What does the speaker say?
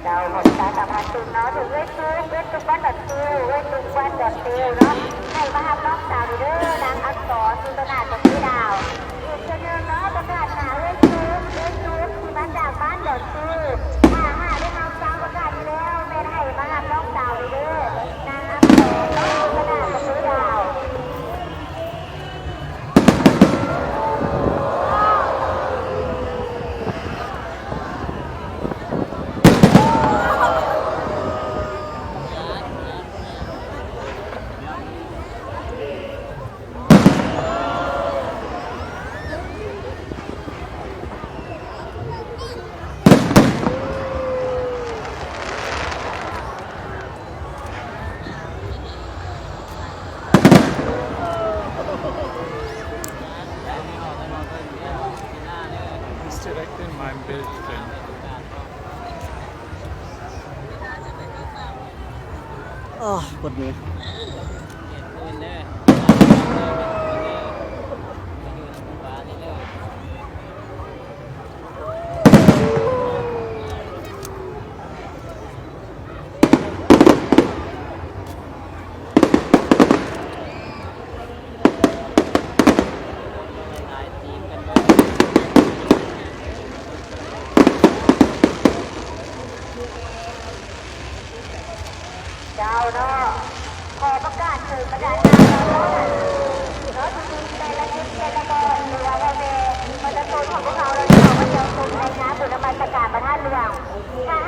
เจ้าหมดสายสัมพันธ์ตุนเนาะถึงเวททุกวันดัดติวเวททุกวันดัดติวเนาะให้มาหับน้องสาวเด้อนางอักษรสุนทนาจากพี่ดาวอีกคนนึงเนาะประกาศหาเวททุกที่มาจากบ้านดัดติวห้าได้น้องสาวประกาศอยู่แล้วแม่ให้มาหับน้องสาวเด้อนางอักษรสุนทนาจากพี่ดาว It's direkt in meinem Bild drin. กดมือเจ้าเนาะขอประกาศถึงประกาศนามเราเนาะเนาะทุกแต่ละชุดแต่ละบอลหรือว่าแม่มันจะโซนของพวกเราเราจะเอามาเจอคนในน้ำบุญน้ำมันประกาศประทานเรื่องถ้า